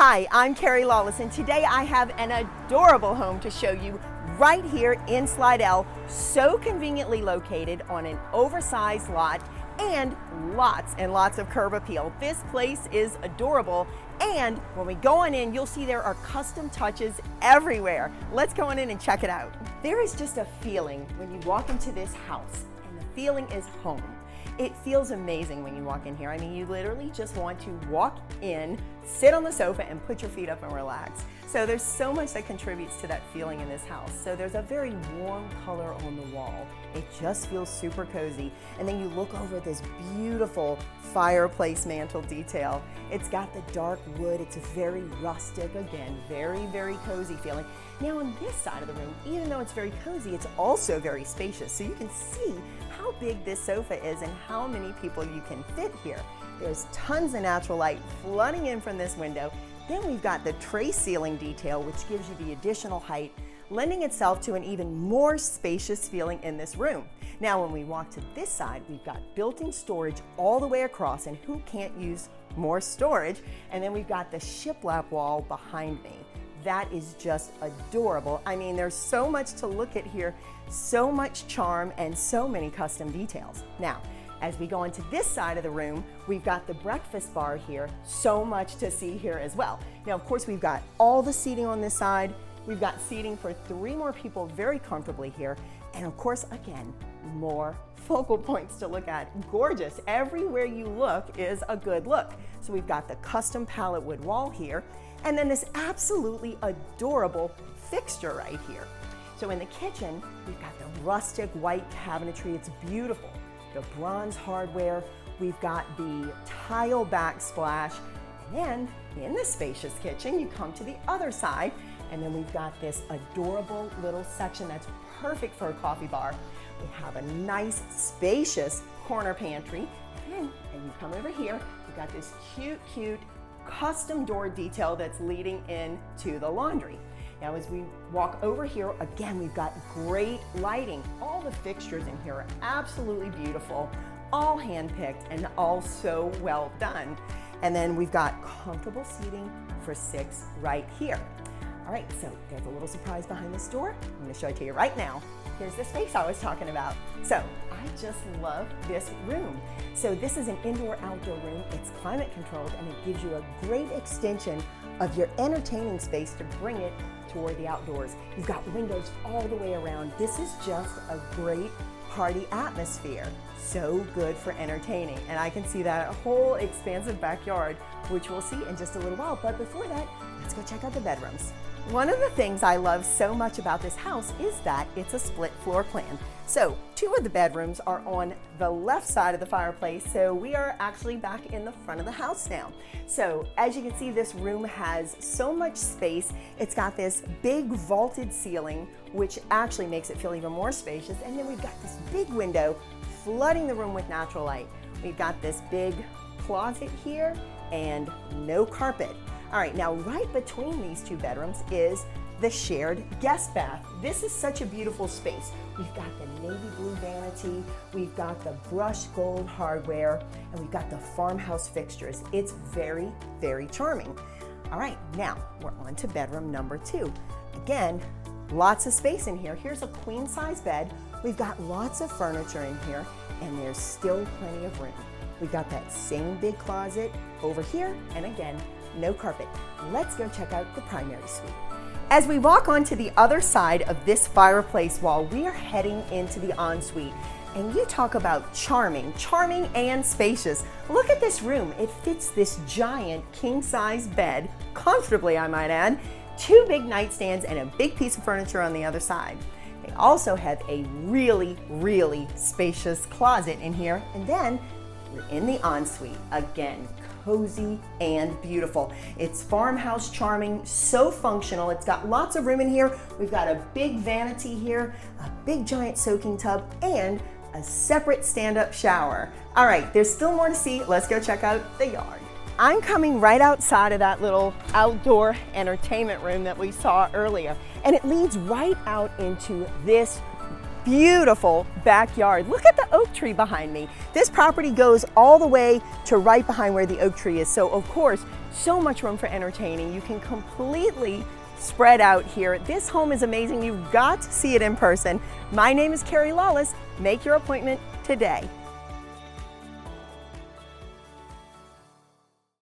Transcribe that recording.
Hi, I'm Kerri Lawless, and today I have an adorable home to show you right here in Slidell, so conveniently located on an oversized lot and lots of curb appeal. This place is adorable, and when we go on in, you'll see there are custom touches everywhere. Let's go on in and check it out. There is just a feeling when you walk into this house, and the feeling is home. It feels amazing when you walk in here. I mean, you literally just want to walk in, sit on the sofa, and put your feet up and relax. So there's so much that contributes to that feeling in this house. So there's a very warm color on the wall. It just feels super cozy. And then you look over this beautiful fireplace mantle detail. It's got the dark wood. It's very rustic. Again, very cozy feeling. Now on this side of the room, even though it's very cozy, it's also very spacious. So you can see how big this sofa is and how many people you can fit here. There's tons of natural light flooding in from this window. Then we've got the tray ceiling detail, which gives you the additional height, lending itself to an even more spacious feeling in this room. Now, when we walk to this side, we've got built-in storage all the way across, and who can't use more storage? And then we've got the shiplap wall behind me. That is just adorable. I mean, there's so much to look at here, so much charm, and so many custom details. Now, as we go into this side of the room, we've got the breakfast bar here, so much to see here as well. Now, of course, we've got all the seating on this side. We've got seating for 3 more people very comfortably here. And of course, again, more focal points to look at. Gorgeous. Everywhere you look is a good look. So we've got the custom pallet wood wall here, and then this absolutely adorable fixture right here. So in the kitchen, we've got the rustic white cabinetry. It's beautiful. The bronze hardware. We've got the tile backsplash. And then in the spacious kitchen, you come to the other side, and then we've got this adorable little section that's perfect for a coffee bar. We have a nice, spacious corner pantry. And you come over here, we've got this cute custom door detail that's leading into the laundry. Now, as we walk over here, again, we've got great lighting. All the fixtures in here are absolutely beautiful, all hand-picked and all so well done. And then we've got comfortable seating for 6 right here. All right, so there's a little surprise behind this door. I'm gonna show it to you right now. Here's the space I was talking about. So I just love this room. So this is an indoor-outdoor room. It's climate controlled, and it gives you a great extension of your entertaining space to bring it toward the outdoors. You've got windows all the way around. This is just a great party atmosphere. So good for entertaining. And I can see that whole expansive backyard, which we'll see in just a little while. But before that, let's go check out the bedrooms. One of the things I love so much about this house is that it's a split floor plan. So 2 of the bedrooms are on the left side of the fireplace, so we are actually back in the front of the house now. So as you can see, this room has so much space. It's got this big vaulted ceiling, which actually makes it feel even more spacious. And then we've got this big window flooding the room with natural light. We've got this big closet here and no carpet. All right, now right between these 2 bedrooms is the shared guest bath. This is such a beautiful space. We've got the navy blue vanity, we've got the brushed gold hardware, and we've got the farmhouse fixtures. It's very charming. All right, now we're on to bedroom number 2. Again, lots of space in here. Here's a queen size bed. We've got lots of furniture in here, and there's still plenty of room. We've got that same big closet over here, and again, no carpet. Let's go check out the primary suite. As we walk onto the other side of this fireplace wall, we are heading into the ensuite. And you talk about charming and spacious. Look at this room. It fits this giant king-size bed, comfortably I might add, 2 big nightstands and a big piece of furniture on the other side. They also have a really spacious closet in here. And then we're in the ensuite. Again, cozy and beautiful. It's farmhouse charming, so functional. It's got lots of room in here. We've got a big vanity here, a big giant soaking tub, and a separate stand-up shower. All right, there's still more to see. Let's go check out the yard. I'm coming right outside of that little outdoor entertainment room that we saw earlier, and it leads right out into this beautiful backyard. Look at the oak tree behind me. This property goes all the way to right behind where the oak tree is. So of course, so much room for entertaining. You can completely spread out here. This home is amazing. You've got to see it in person. My name is Kerri Lawless. Make your appointment today.